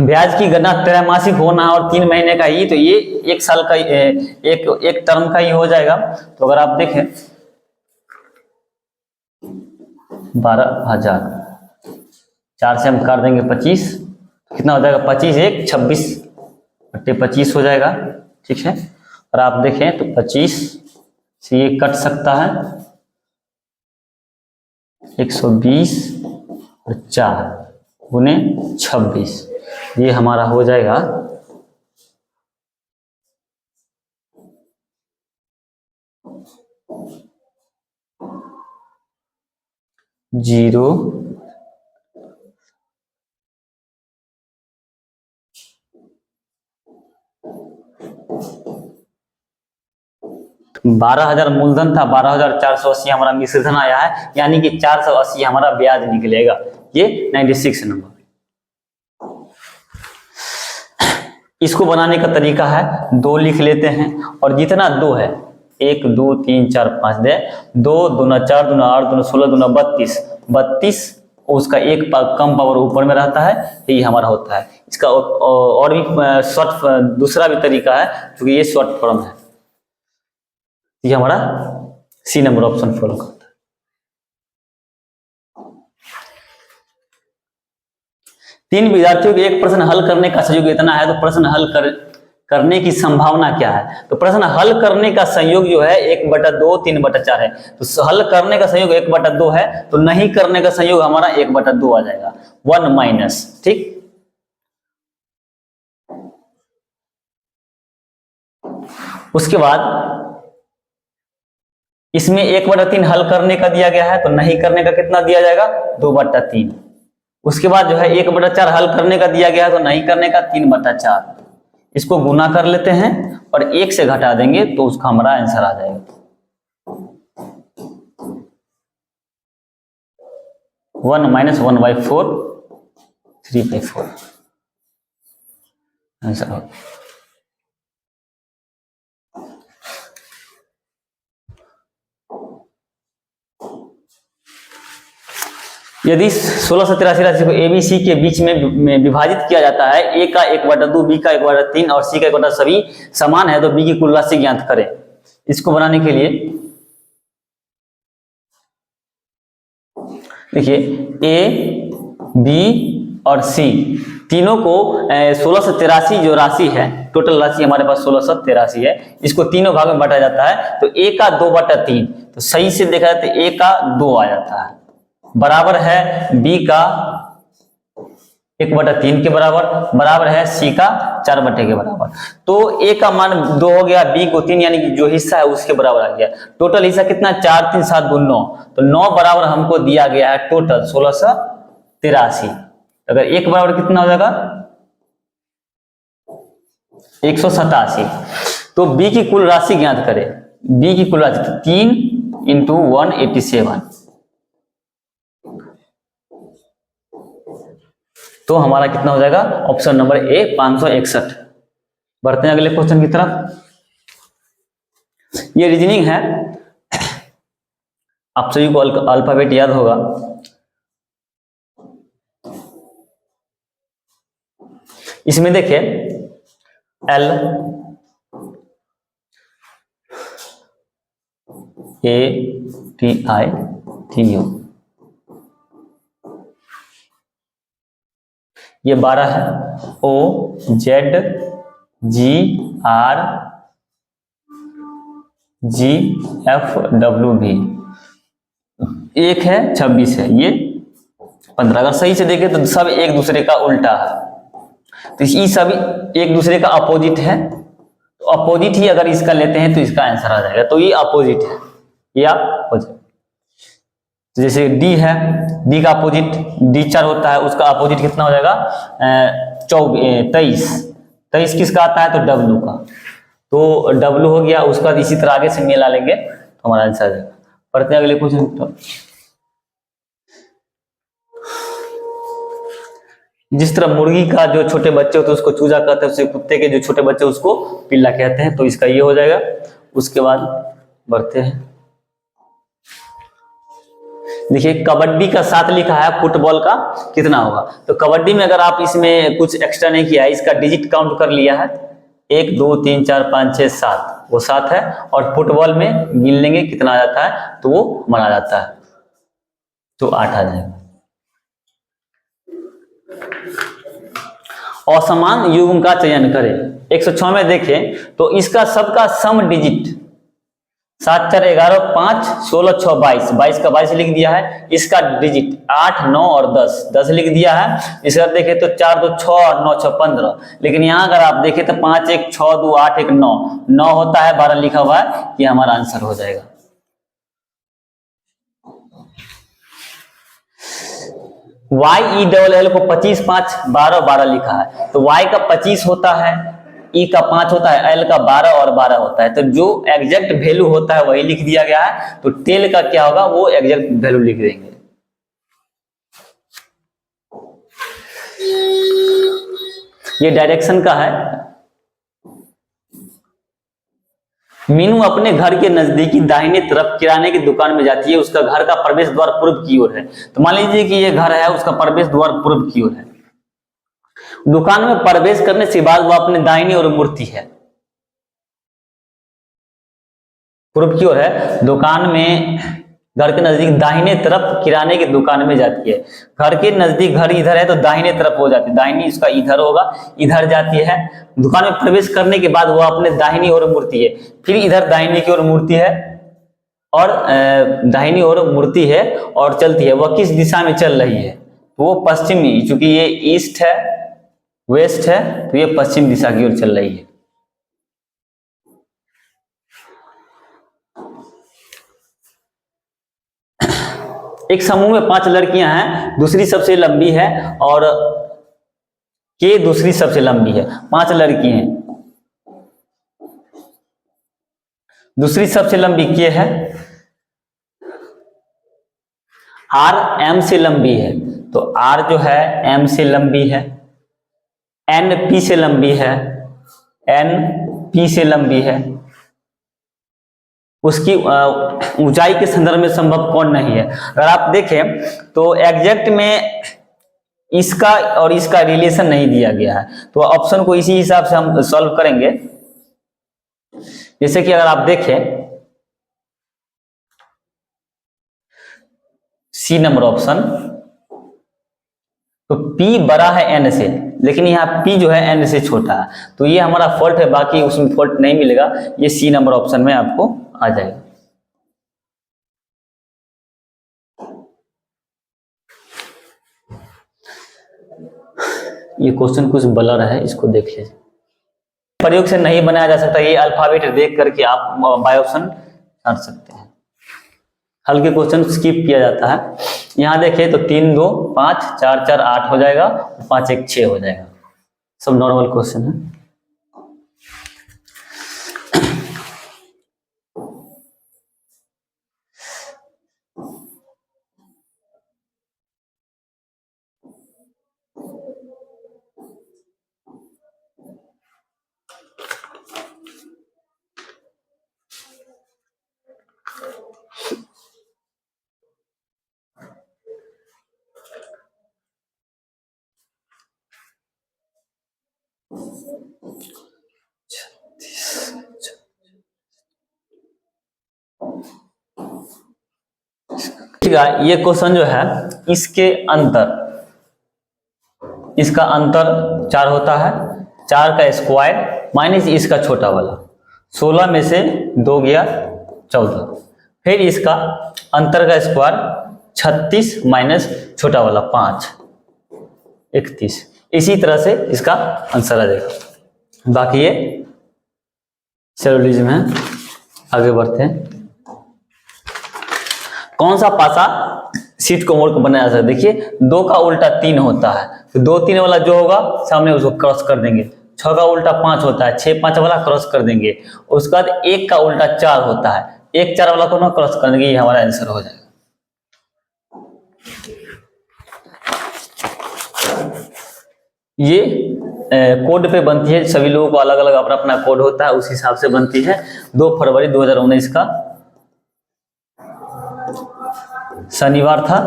'ब्याज की गणना त्रैमासिक होना और 3 महीने का ही, तो ये 1 साल का एक टर्म का ही हो जाएगा। तो अगर आप देखें 12,000, 4 से हम काट देंगे 25, कितना हो जाएगा 25 1 26 बट्टे 25 हो जाएगा। ठीक है, और आप देखें तो 25 से ये कट सकता है 120 और 4 गुने 26, ये हमारा हो जाएगा 0 12,000 मूलधन था, 12,480 हमारा मिश्रधन आया है, यानी कि 480 हमारा ब्याज निकलेगा। ये 96 नंबर। इसको बनाने का तरीका है 2 लिख लेते हैं और जितना 2 है 1 2 3 4 5 दे 2 दूना 4 दूना 8 दूना 16 दूना 32 उसका एक कम पावर ऊपर में रहता है, यही हमारा होता है। इसका और भी शॉर्ट दूसरा भी तरीका है, क्योंकि ये शॉर्ट फॉर्म है। ये हमारा सी नंबर ऑप्शन फॉलो करता है। तीन विद्यार्थियों के एक प्रश्न हल करने का संयोग इतना है, तो प्रश्न हल करने की संभावना क्या है? तो प्रश्न हल करने का संयोग जो है 1/2 3/4 है, तो हल करने का संयोग 1/2 है, तो नहीं करने का संयोग हमारा 1/2 आ जाएगा 1 माइनस। ठीक, उसके बाद इसमें 1/3 हल करने का दिया गया है, तो नहीं करने का कितना दिया जाएगा 2/3। उसके बाद जो है 1/4 हल करने का दिया गया है, तो नहीं करने का 3/4। इसको गुना कर लेते हैं और 1 से घटा देंगे तो उसका हमारा आंसर आ जाएगा 1 - 1/4 3/4 आंसर होगा। यदि 1683 राशि को ABC के बीच में विभाजित किया जाता है, A का 1/2, B का 1/3 और C का 1/2 सभी समान है, तो B की कुल राशि ज्ञात करें। इसको बनाने के लिए देखिए A, B और C तीनों को 1683 जो राशि है, टोटल राशि हमारे पास 1683 है, इसको तीनों भाग में बांटा जाता है। तो A का 2/3, तो सही से देखा जाए तो A का 2 आ जाता है, बराबर है B का 1/3 के बराबर है, सी का 4 के बराबर। तो ए का मान 2 हो गया, बी को 3, यानी कि जो हिस्सा है उसके बराबर आ गया। टोटल हिस्सा कितना, 4 3 7 2 9, तो 9 बराबर हमको दिया गया है टोटल 1683। अगर एक बराबर कितना हो जाएगा, 187। तो बी की कुल राशि ज्ञात करें। बी की कुल राशि 3 × 187, तो हमारा कितना हो जाएगा, ऑप्शन नंबर ए 561। बढ़ते हैं अगले क्वेश्चन की तरफ। ये रीजनिंग है, आप सभी को अल्फाबेट याद होगा। इसमें देखिए L A T I T U, ये 12 है। O Z G R G F W V, एक है 26 है, ये 15। अगर सही से देखें तो सब एक दूसरे का उल्टा है, तो ये सब एक दूसरे का अपोजिट है। तो अपोजिट ही अगर इसका लेते हैं तो इसका आंसर आ जाएगा। तो ये अपोजिट है, ये अपोजिट। तो जैसे डी है, डी का अपोजिट D4 होता है, उसका अपोजिट कितना हो जाएगा, 23 किसका आता है, तो W का। तो W हो गया, उसका इसी तरह आगे से मिला लेंगे तो हमारा आंसर आ जाएगा। पढ़ते हैं अगले क्वेश्चन। जिस तरह मुर्गी का जो छोटे बच्चे होते हैं उसको चूजा कहते हैं, उसे कुत्ते के जो छोटे बच्चे उसको पिल्ला कहते हैं, तो इसका ये हो जाएगा। उसके बाद बढ़ते हैं, देखिए कबड्डी का 7 लिखा है, फुटबॉल का कितना होगा। तो कबड्डी में अगर आप इसमें कुछ एक्स्ट्रा नहीं किया है, इसका डिजिट काउंट कर लिया है, 1 2 3 4 5 6 7, वो 7 है। और फुटबॉल में गिन लेंगे कितना आ जाता है, तो वो हमारा आ जाता है, तो 8 आ जाएगा। असमान युग्म का चयन करें। 106 में देखें तो इसका सबका सम डिजिट 7 4 11 5 16 6 22, 22 का 22 लिख दिया है। इसका डिजिट 8 9 और 10 लिख दिया है। इसका देखें तो 4 2 6 और 9 6 15, लेकिन यहाँ अगर आप देखें तो 5 1 6 2 8 1 9 होता है, 12 लिखा हुआ है, ये हमारा आंसर हो जाएगा। YELL को 25 5 12 12 लिखा है, तो Y का 25 होता है, E का 5 होता है, L का 12 और 12 होता है। तो जो एग्जैक्ट वैल्यू होता है वही लिख दिया गया है। तो टेल का क्या होगा, वो एग्जैक्ट वैल्यू लिख देंगे। ये डायरेक्शन का है। मीनू अपने घर के नजदीकी दाहिने तरफ किराने की दुकान में जाती है, उसका घर का प्रवेश द्वार पूर्व की ओर है। तो मान लीजिए कि ये घर है, उसका प्रवेश द्वार पूर्व की ओर है। दुकान में प्रवेश करने से बाद वो अपने दाहिनी ओर मुड़ती है, पूर्व की ओर है। दुकान में घर के नजदीक दाहिने तरफ किराने की दुकान में जाती है। घर के नजदीक घर इधर है तो दाहिने तरफ हो जाती है, दाहिनी इसका इधर होगा, इधर जाती है। दुकान में प्रवेश करने के बाद वो अपने दाहिनी ओर मुड़ती है, फिर इधर दाहिने की ओर मुड़ती है और दाहिनी ओर मुड़ती है और चलती है। वह किस दिशा में चल रही है, तो वो पश्चिमी, चूंकि ये ईस्ट है वेस्ट है, तो ये पश्चिम दिशा की ओर चल रही है। एक समूह में 5 लड़कियां हैं, दूसरी सबसे लंबी है और के दूसरी सबसे लंबी है। 5 लड़की हैं, दूसरी सबसे लंबी के है, आर एम से लंबी है, तो आर जो है एम से लंबी है, एन पी से लंबी है, एन पी से लंबी है। उसकी ऊंचाई के संदर्भ में संभव कौन नहीं है। अगर आप देखें तो एग्जैक्ट में इसका और इसका रिलेशन नहीं दिया गया है, तो ऑप्शन को इसी हिसाब से हम सॉल्व करेंगे। जैसे कि अगर आप देखें सी नंबर ऑप्शन, तो P बड़ा है N से, लेकिन यहाँ P जो है N से छोटा है, तो ये हमारा फॉल्ट है, बाकी उसमें फॉल्ट नहीं मिलेगा। ये सी नंबर ऑप्शन में आपको आ जाएगा। ये क्वेश्चन कुछ ब्लर है, इसको देख लीजिए। प्रयोग से नहीं बनाया जा सकता, ये अल्फाबेट देख करके आप बाय ऑप्शन कर सकते हैं। हल्के क्वेश्चन स्किप किया जाता है। यहाँ देखिए तो 3 2 5 4 4 8 हो जाएगा, 5 1 6 हो जाएगा। सब नॉर्मल क्वेश्चन है। ठीक है, ये क्वेश्चन जो है इसके अंतर, इसका अंतर 4 होता है, 4 का स्क्वायर माइनस इसका छोटा वाला, 16 में से 2 गया 14, फिर इसका अंतर का स्क्वायर 36 माइनस छोटा वाला 5 31। इसी तरह से इसका आंसर आ जाएगा। बाकी ये सिलोजिज्म है। आगे बढ़ते हैं। कौन सा पासा सीट को मोड़ कर बनाया जा सकता है? देखिए 2 का उल्टा 3 होता है, तो 2 3 वाला जो होगा सामने उसको क्रॉस कर देंगे। 6 का उल्टा 5 होता है, 6 5 वाला क्रॉस कर देंगे। उसके बाद 1 का उल्टा 4 होता है, 1 4 वाला को ना क्रॉस कर देंगे। ये हमारा आंसर हो जाएगा। ये कोड पे बनती है, सभी लोगों को अलग अलग अपना अपना कोड होता है, उस हिसाब से बनती है। 2 फरवरी 2019 का शनिवार था,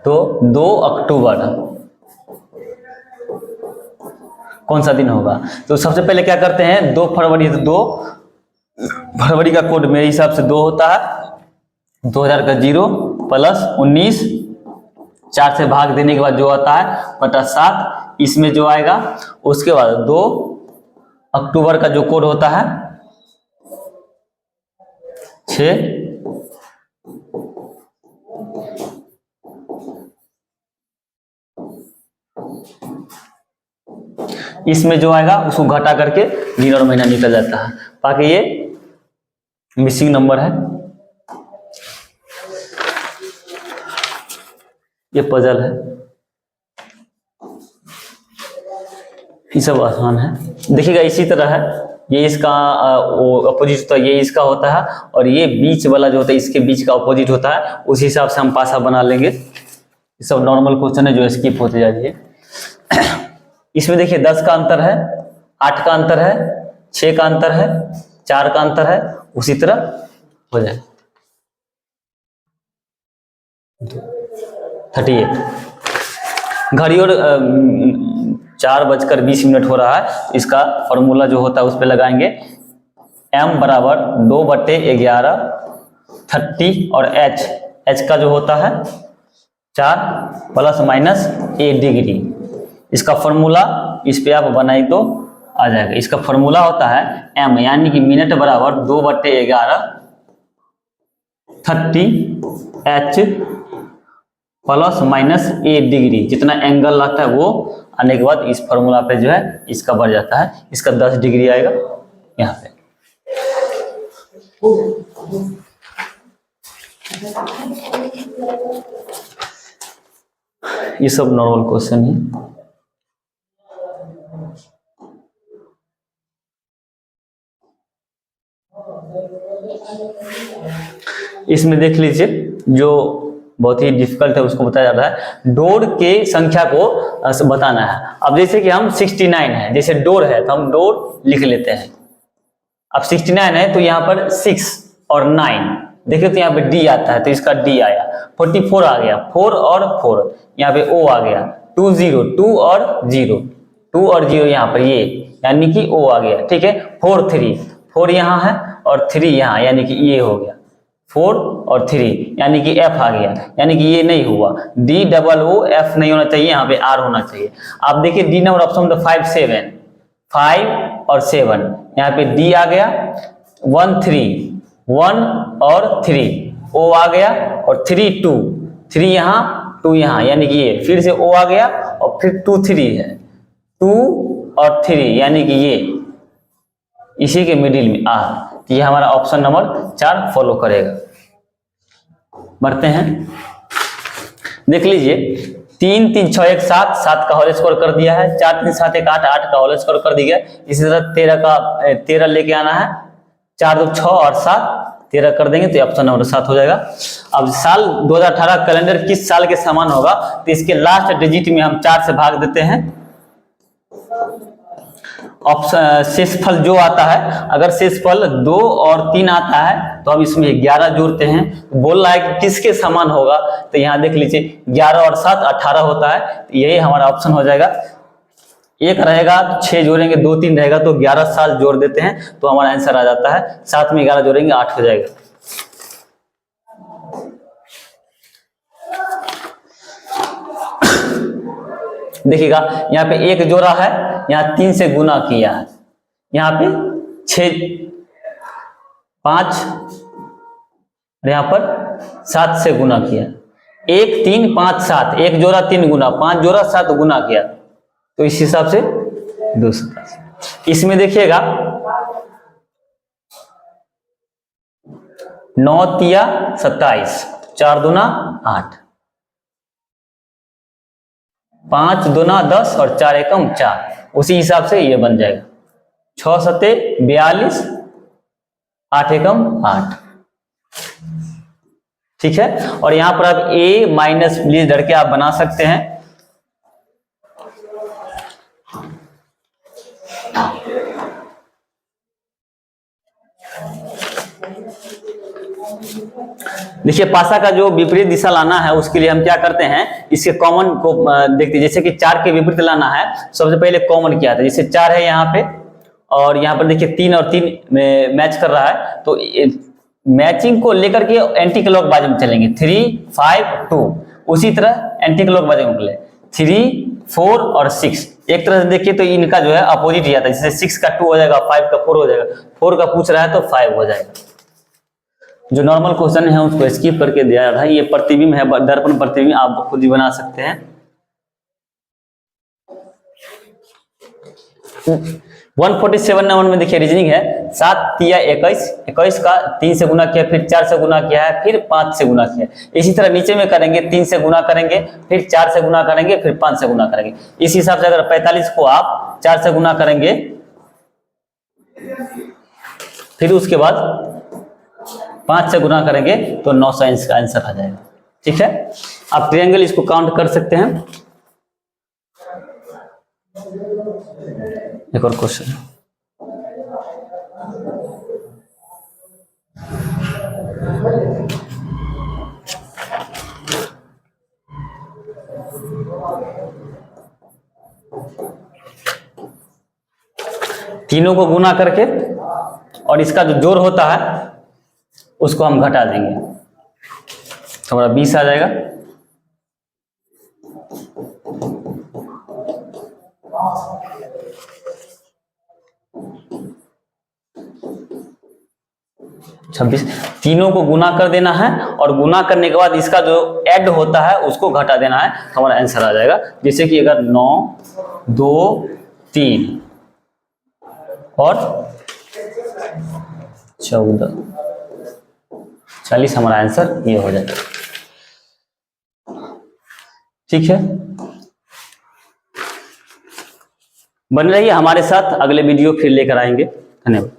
तो 2 अक्टूबर कौन सा दिन होगा? तो सबसे पहले क्या करते हैं, 2 फरवरी, तो 2 फरवरी का कोड मेरे हिसाब से 2 होता है। 2000 का 0 प्लस 19, 4 से भाग देने के बाद जो आता है बटा 7, इसमें जो आएगा। उसके बाद 2 अक्टूबर का जो कोड होता है 6, इसमें जो आएगा उसको घटा करके दिन और महीना निकल जाता है। बाकी ये मिसिंग नंबर है, ये पजल है, ये सब आसान है। देखिएगा इसी तरह है, ये इसका अपोजिट होता है, ये इसका होता है, और ये बीच वाला जो होता है इसके बीच का अपोजिट होता है। उस हिसाब से हम पासा बना लेंगे। ये सब नॉर्मल क्वेश्चन है जो स्किप होते जा रही है। इसमें देखिए 10 का अंतर है, 8 का अंतर है, 6 का अंतर है, 4 का अंतर है, उसी तरह हो जाए 38। घड़ी और 4:20 हो रहा है। इसका फॉर्मूला जो होता है उस पर लगाएंगे। m बराबर 2/11 30 और h का जो होता है 4 प्लस माइनस a डिग्री। इसका फॉर्मूला इस पे आप बनाई तो आ जाएगा। इसका फॉर्मूला होता है m यानी कि मिनट बराबर 2/11 30 h plus minus a degree. जितना एंगल लगता है वो आने के बाद इस फॉर्मूला पे जो है इसका बढ़ जाता है। इसका 10 डिग्री आएगा यहाँ पे। ये सब नॉर्मल क्वेश्चन है। इसमें देख लीजिए जो बहुत ही डिफिकल्ट है उसको बताया जा रहा है। डोर के संख्या को बताना है। अब जैसे कि हम 69 है, जैसे डोर है तो हम डोर लिख लेते हैं। अब 69 है तो यहाँ पर 6 और 9 देखिए, तो यहाँ पे डी आता है तो इसका डी आया। 44 आ गया, 4 और 4 यहाँ पे ओ आ गया। 20 2 और 0 2 और 0 यहाँ पर ये यानी कि ओ आ गया। ठीक है, 4 3 4 यहाँ है और 3 यहाँ यानी कि ये हो गया। 4 और 3 यानी कि एफ आ गया, यानी कि ये नहीं हुआ। डी डबल ओ एफ नहीं होना चाहिए, यहाँ पे आर होना चाहिए। आप देखिए डी नंबर ऑप्शन तो 5 7 5 और 7 यहाँ पे डी आ गया। 1 3 1 और 3 ओ आ गया और 3 2 3 यहाँ 2 यहाँ, यानी कि ये फिर से O आ गया और फिर 2 3 है, 2 और 3 यानी कि ये इसी के मिडिल में आ, तो ये हमारा ऑप्शन नंबर 4 फॉलो करेगा। बढ़ते हैं, देख लीजिए 3 3 6 1 7, 7 का होल स्क्वायर कर दिया है, 4 3 7 1 8, 8 का होल स्क्वायर कर दिया। इसी तरह 13 लेके आना है, 4 2 6 और 7, 13 कर देंगे तो ऑप्शन नंबर 7 हो जाएगा। अब साल 2018 कैलेंडर किस साल के समान होगा, तो इसके लास्ट डिजिट में हम 4 से भाग देते हैं। ऑप्शन शेषफल जो आता है, अगर शेषफल 2 और 3 आता है तो हम इसमें 11 जोड़ते हैं। बोल रहा है कि किसके समान होगा, तो यहाँ देख लीजिए 11 और 7 18 होता है, तो यही हमारा ऑप्शन हो जाएगा। 1 रहेगा 6 जोड़ेंगे, 2 3 रहेगा तो 11 साल जोड़ देते हैं तो हमारा आंसर आ जाता है। 7 में 11 जोड़ेंगे 8 हो जाएगा। देखिएगा यहाँ पे 1 जोड़ा है, यहाँ 3 से गुना किया है, यहाँ पे 6 5 और यहाँ पर 7 से गुना किया, 1 3 5 7, 1 जोड़ा 3 गुना, 5 जोड़ा 7 गुना किया, तो इस हिसाब से 287। इसमें देखिएगा 9 तिया 27, 4 दूना 8, 5 दूना 10 और 4 एकम 4, उसी हिसाब से ये बन जाएगा 6 सत्ते 42, 8 एकम 8। ठीक है, और यहां पर आप a माइनस प्लीज डर के आप बना सकते हैं। देखिए पासा का जो विपरीत दिशा लाना है उसके लिए हम क्या करते हैं, इसके कॉमन को देखते हैं। जैसे कि 4 के विपरीत लाना है, सबसे पहले कॉमन क्या था, जैसे 4 है यहाँ पे और यहाँ पर देखिए 3 और 3 में मैच कर रहा है, तो मैचिंग को लेकर के एंटी क्लॉकवाइज में चलेंगे 3 5 2, उसी तरह एंटी क्लॉकवाइज में चले 3 4 और 6। एक तरह से देखिए तो इनका जो है अपोजिट ही आता है, जैसे 6 का 2 हो जाएगा, 5 का 4 हो जाएगा, 4 का पूछ रहा है तो 5 हो जाएगा। जो नॉर्मल क्वेश्चन है उसको स्किप करके दिया था। ये प्रतिबिंब है, दर्पण प्रतिबिंब आप खुद ही बना सकते हैं। 147 नंबर में देखिए रीजनिंग है, 7 तिया 21, 21 का 3 से गुना किया, फिर 4 से गुना किया है, फिर 5 से गुना किया। इसी तरह नीचे में करेंगे, 3 से गुना करेंगे, फिर 4 से गुना करेंगे, फिर 5 से गुना करेंगे। इस हिसाब से अगर 45 को आप 4 से गुना करेंगे, फिर उसके बाद 5 से गुना करेंगे तो 900 का आंसर आ जाएगा। ठीक है, आप ट्रायंगल इसको काउंट कर सकते हैं। एक और क्वेश्चन, तीनों को गुना करके और इसका जो जोड़ होता है उसको हम घटा देंगे तो हमारा 20 आ जाएगा। छब्बीस, तीनों को गुना कर देना है और गुना करने के बाद इसका जो ऐड होता है उसको घटा देना है, हमारा आंसर आ जाएगा। जैसे कि अगर 9 2 3 और 14 40 हमारा आंसर ये हो जाएगा। ठीक है, बने रहिए हमारे साथ, अगले वीडियो फिर लेकर आएंगे। धन्यवाद।